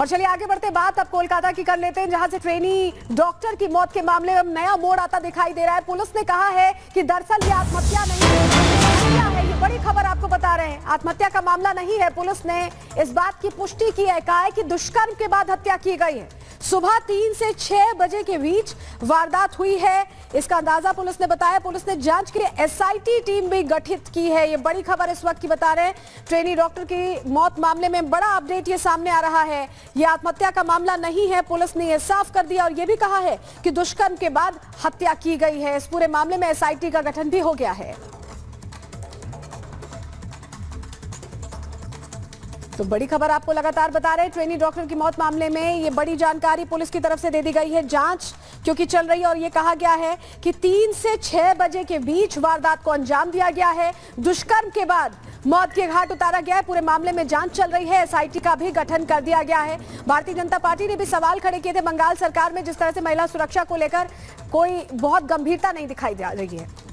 और चलिए आगे बढ़ते बात अब कोलकाता की कर लेते हैं, जहां से ट्रेनी डॉक्टर की मौत के मामले में नया मोड़ आता दिखाई दे रहा है। पुलिस ने कहा है कि दरअसल ये आत्महत्या नहीं है, हत्या है। ये बड़ी खबर आपको बता रहे हैं, आत्महत्या का मामला नहीं है। पुलिस ने इस बात की पुष्टि की है, कहा है कि दुष्कर्म के बाद हत्या की गई है। सुबह 3 से 6 बजे के बीच वारदात हुई है, इसका अंदाजा पुलिस ने बताया। पुलिस ने जांच के लिए एसआईटी टीम भी गठित की है। ये बड़ी खबर इस वक्त की बता रहे हैं। ट्रेनी डॉक्टर की मौत मामले में बड़ा अपडेट ये सामने आ रहा है। ये आत्महत्या का मामला नहीं है, पुलिस ने ये साफ कर दिया और ये भी कहा है कि दुष्कर्म के बाद हत्या की गई है। इस पूरे मामले में एसआईटी का गठन भी हो गया है। तो बड़ी खबर आपको लगातार बता रहे हैं, ट्रेनी डॉक्टर की मौत मामले में ये बड़ी जानकारी पुलिस की तरफ से दे दी गई है। जांच क्योंकि चल रही है और ये कहा गया है कि 3 से 6 बजे के बीच वारदात को अंजाम दिया गया है। दुष्कर्म के बाद मौत के घाट उतारा गया है। पूरे मामले में जांच चल रही है, एसआईटी का भी गठन कर दिया गया है। भारतीय जनता पार्टी ने भी सवाल खड़े किए थे बंगाल सरकार में, जिस तरह से महिला सुरक्षा को लेकर कोई बहुत गंभीरता नहीं दिखाई दे रही है।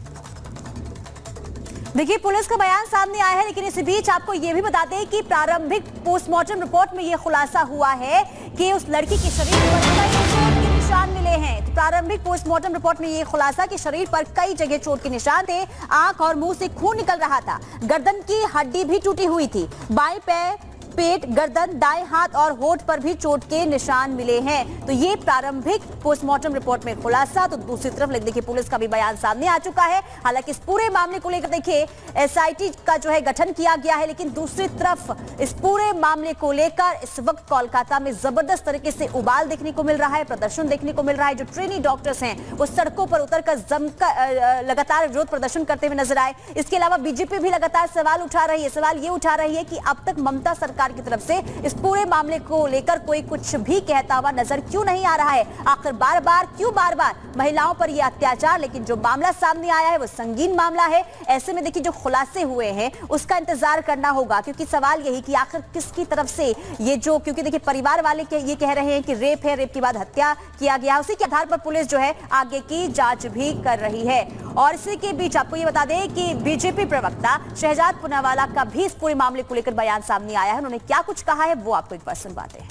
देखिए, पुलिस का बयान सामने आया है, लेकिन इसी बीच आपको यह भी बता दें कि प्रारंभिक पोस्टमार्टम रिपोर्ट में यह खुलासा हुआ है कि उस लड़की के शरीर पर कई चोट के निशान मिले हैं। तो प्रारंभिक पोस्टमार्टम रिपोर्ट में यह खुलासा कि शरीर पर कई जगह चोट के निशान थे, आंख और मुंह से खून निकल रहा था, गर्दन की हड्डी भी टूटी हुई थी, बाएं पैर, पेट, गर्दन, दाएं हाथ और होठ पर भी चोट के निशान मिले हैं। तो ये प्रारंभिक पोस्टमार्टम रिपोर्ट में खुलासा। तो दूसरी तरफ देखिए, पुलिस का भी बयान सामने आ चुका है। हालांकि इस पूरे मामले को लेकर देखिए एसआईटी का जो है गठन किया गया है, लेकिन दूसरी तरफ इस पूरे मामले को लेकर इस वक्त कोलकाता में जबरदस्त तरीके से उबाल देखने को मिल रहा है, प्रदर्शन देखने को मिल रहा है। जो ट्रेनी डॉक्टर्स हैं वो सड़कों पर उतरकर जमकर लगातार विरोध प्रदर्शन करते हुए नजर आए। इसके अलावा बीजेपी भी लगातार सवाल उठा रही है। सवाल ये उठा रही है कि अब तक ममता सरकार की तरफ से इस पूरे मामले को लेकर कोई कुछ भी कहता हुआ नजर क्यों नहीं आ रहा है। आखिर बार बार महिलाओं पर यह अत्याचार। लेकिन जो मामला सामने आया है वो संगीन मामला है। ऐसे में देखिए, जो खुलासे हुए हैं उसका इंतजार करना होगा, क्योंकि सवाल यही कि आखिर किसकी तरफ से ये जो, क्योंकि देखिए परिवार वाले ये कह रहे हैं कि रेप है, रेप के बाद हत्या किया गया, उसी के आधार पर पुलिस जो है आगे की जांच भी कर रही है। और इसी के बीच आपको ये बता दें कि बीजेपी प्रवक्ता शहजाद पूनावाला का भी इस पूरे मामले को लेकर बयान सामने आया है। उन्होंने क्या कुछ कहा है वो आपको एक बार सुनवाते हैं।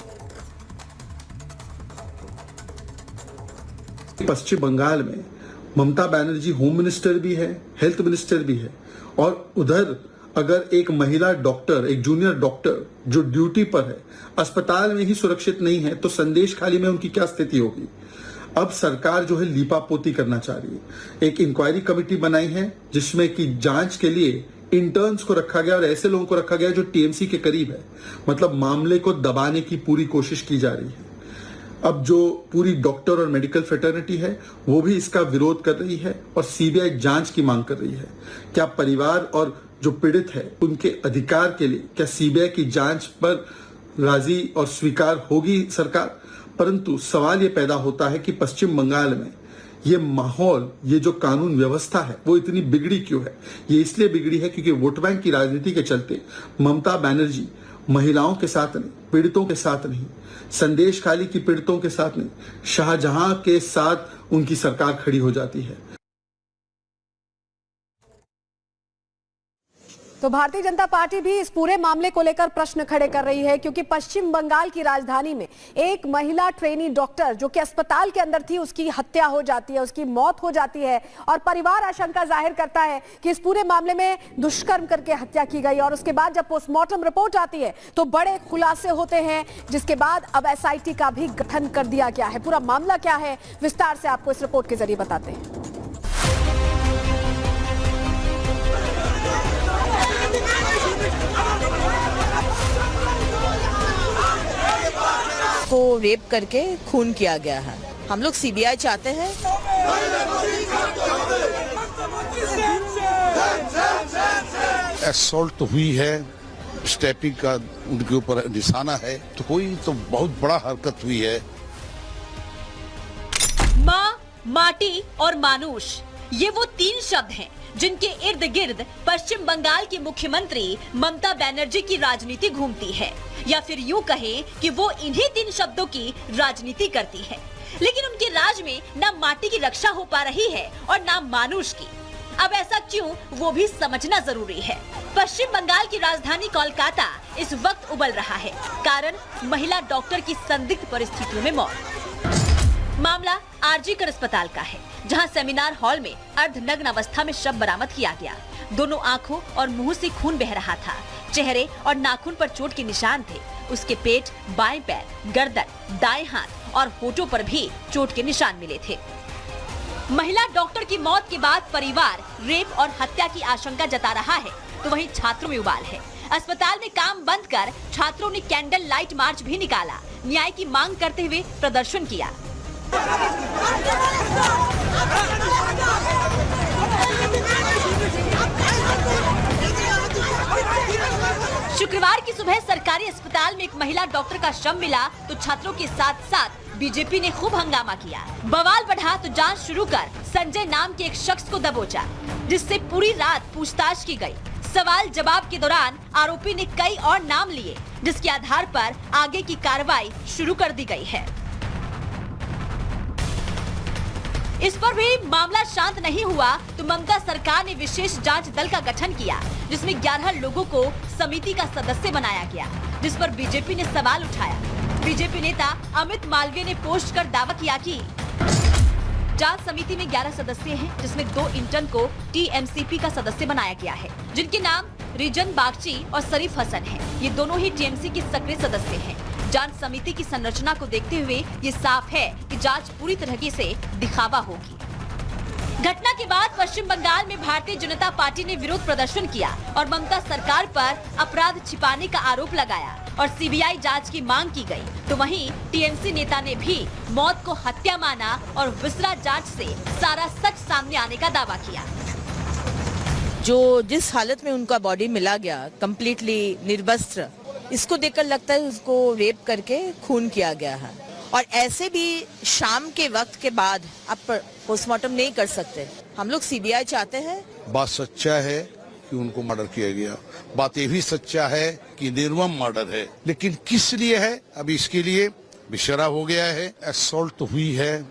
पश्चिम बंगाल में ममता बनर्जी होम मिनिस्टर भी है, हेल्थ मिनिस्टर भी है, और उधर अगर एक महिला डॉक्टर, एक जूनियर डॉक्टर जो ड्यूटी पर है, अस्पताल में ही सुरक्षित नहीं है, तो संदेश खाली में उनकी क्या स्थिति होगी। अब सरकार जो है लीपापोती करना चाह रही है। एक इंक्वायरी कमेटी बनाई है जिसमें कि जांच के लिए इंटर्न्स को रखा गया और ऐसे लोगों को रखा गया जो टीएमसी के करीब है। मतलब मामले को दबाने की पूरी कोशिश की जा रही है। अब जो पूरी डॉक्टर और मेडिकल फ्रेटर्निटी है वो भी इसका विरोध कर रही है और सीबीआई जांच की मांग कर रही है। क्या परिवार और जो पीड़ित है उनके अधिकार के लिए क्या सीबीआई की जांच पर राजी और स्वीकार होगी सरकार। परंतु सवाल ये पैदा होता है कि पश्चिम बंगाल में ये माहौल, ये जो कानून व्यवस्था है वो इतनी बिगड़ी क्यों है। ये इसलिए बिगड़ी है क्योंकि वोट बैंक की राजनीति के चलते ममता बनर्जी महिलाओं के साथ नहीं, पीड़ितों के साथ नहीं, संदेश खाली की पीड़ितों के साथ नहीं, शाहजहां के साथ उनकी सरकार खड़ी हो जाती है। तो भारतीय जनता पार्टी भी इस पूरे मामले को लेकर प्रश्न खड़े कर रही है, क्योंकि पश्चिम बंगाल की राजधानी में एक महिला ट्रेनी डॉक्टर जो कि अस्पताल के अंदर थी, उसकी हत्या हो जाती है, उसकी मौत हो जाती है और परिवार आशंका जाहिर करता है कि इस पूरे मामले में दुष्कर्म करके हत्या की गई। और उसके बाद जब पोस्टमार्टम रिपोर्ट आती है तो बड़े खुलासे होते हैं, जिसके बाद अब एसआईटी का भी गठन कर दिया गया है। पूरा मामला क्या है विस्तार से आपको इस रिपोर्ट के जरिए बताते हैं। को रेप करके खून किया गया है। हम लोग सीबीआई चाहते हैं। असॉल्ट तो हुई है, स्टैपिंग का उनके ऊपर निशाना है, तो कोई तो बहुत बड़ा हरकत हुई है। माँ, माटी और मानुष, ये वो 3 शब्द हैं जिनके इर्द गिर्द पश्चिम बंगाल की मुख्यमंत्री ममता बनर्जी की राजनीति घूमती है, या फिर यूं कहें कि वो इन्हीं 3 शब्दों की राजनीति करती है। लेकिन उनके राज में ना माटी की रक्षा हो पा रही है और ना मानुष की। अब ऐसा क्यों, वो भी समझना जरूरी है। पश्चिम बंगाल की राजधानी कोलकाता इस वक्त उबल रहा है। कारण महिला डॉक्टर की संदिग्ध परिस्थितियों में मौत। मामला आरजीकर अस्पताल का है, जहां सेमिनार हॉल में अर्धनग्न अवस्था में शव बरामद किया गया। दोनों आंखों और मुंह से खून बह रहा था। चेहरे और नाखून पर चोट के निशान थे। उसके पेट, बाएं पैर, गर्दन, दाएं हाथ और होठों पर भी चोट के निशान मिले थे। महिला डॉक्टर की मौत के बाद परिवार रेप और हत्या की आशंका जता रहा है, तो वहीं छात्रों में उबाल है। अस्पताल में काम बंद कर छात्रों ने कैंडल लाइट मार्च भी निकाला, न्याय की मांग करते हुए प्रदर्शन किया। शुक्रवार की सुबह सरकारी अस्पताल में एक महिला डॉक्टर का शव मिला तो छात्रों के साथ साथ बीजेपी ने खूब हंगामा किया। बवाल बढ़ा तो जांच शुरू कर संजय नाम के एक शख्स को दबोचा, जिससे पूरी रात पूछताछ की गई। सवाल जवाब के दौरान आरोपी ने कई और नाम लिए, जिसके आधार पर आगे की कार्रवाई शुरू कर दी गई है। इस पर भी मामला शांत नहीं हुआ तो ममता सरकार ने विशेष जांच दल का गठन किया, जिसमें 11 लोगों को समिति का सदस्य बनाया गया, जिस पर बीजेपी ने सवाल उठाया। बीजेपी नेता अमित मालवीय ने पोस्ट कर दावा किया कि जांच समिति में 11 सदस्य हैं, जिसमें 2 इंटर्न को टीएमसीपी का सदस्य बनाया गया है, जिनके नाम रिजन बागची और शरीफ हसन हैं। ये दोनों ही टीएमसी के सक्रिय सदस्य हैं। जांच समिति की संरचना को देखते हुए ये साफ है कि जांच पूरी तरीके से दिखावा होगी। घटना के बाद पश्चिम बंगाल में भारतीय जनता पार्टी ने विरोध प्रदर्शन किया और ममता सरकार पर अपराध छिपाने का आरोप लगाया और सीबीआई जांच की मांग की गई। तो वहीं टीएमसी नेता ने भी मौत को हत्या माना और विसरा जांच से सारा सच सामने आने का दावा किया। जो जिस हालत में उनका बॉडी मिला गया, कंप्लीटली निर्वस्त्र, इसको देखकर लगता है उसको रेप करके खून किया गया है। और ऐसे भी शाम के वक्त के बाद आप पोस्टमार्टम नहीं कर सकते। हम लोग सीबीआई चाहते हैं। बात सच्चा है कि उनको मर्डर किया गया, बात ये भी सच्चा है कि निर्मम मर्डर है, लेकिन किस लिए है अभी इसके लिए विशरा हो गया है। असॉल्ट तो हुई है,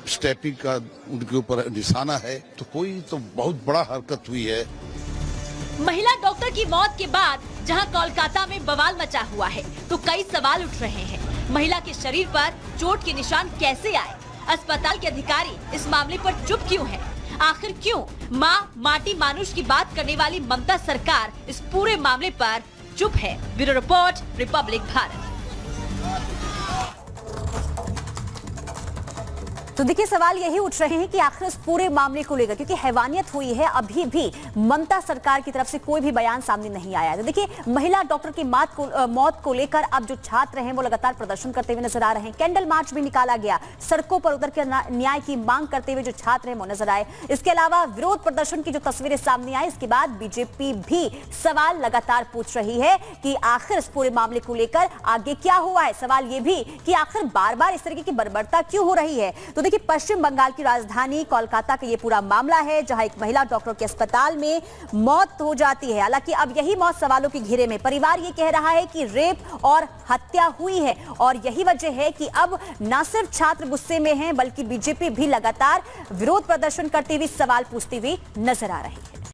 स्टैपिंग का उनके ऊपर निशाना है, तो कोई तो बहुत बड़ा हरकत हुई है। महिला डॉक्टर की मौत के बाद जहां कोलकाता में बवाल मचा हुआ है, तो कई सवाल उठ रहे हैं। महिला के शरीर पर चोट के निशान कैसे आए? अस्पताल के अधिकारी इस मामले पर चुप क्यों हैं? आखिर क्यों मां माटी मानुष की बात करने वाली ममता सरकार इस पूरे मामले पर चुप है? Bureau report, Republic Bharat. तो देखिए, सवाल यही उठ रहे हैं कि आखिर इस पूरे मामले को लेकर, क्योंकि हैवानियत हुई है, अभी भी ममता सरकार की तरफ से कोई भी बयान सामने नहीं आया। तो देखिए, महिला डॉक्टर की मौत को लेकर अब जो छात्र हैं वो लगातार प्रदर्शन करते हुए नजर आ रहे हैं। कैंडल मार्च भी निकाला गया, सड़कों पर उतर कर न्याय की मांग करते हुए जो छात्र हैं वो नजर आए। इसके अलावा विरोध प्रदर्शन की जो तस्वीरें सामने आई, इसके बाद बीजेपी भी सवाल लगातार पूछ रही है कि आखिर इस पूरे मामले को लेकर आगे क्या हुआ है। सवाल ये भी कि आखिर बार बार इस तरीके की बर्बरता क्यों हो रही है। तो देखिए, पश्चिम बंगाल की राजधानी कोलकाता का ये पूरा मामला है, जहां एक महिला डॉक्टर के अस्पताल में मौत हो जाती है। हालांकि अब यही मौत सवालों के घेरे में। परिवार ये कह रहा है कि रेप और हत्या हुई है और यही वजह है कि अब न सिर्फ छात्र गुस्से में हैं, बल्कि बीजेपी भी लगातार विरोध प्रदर्शन करती हुई सवाल पूछती हुई नजर आ रही है।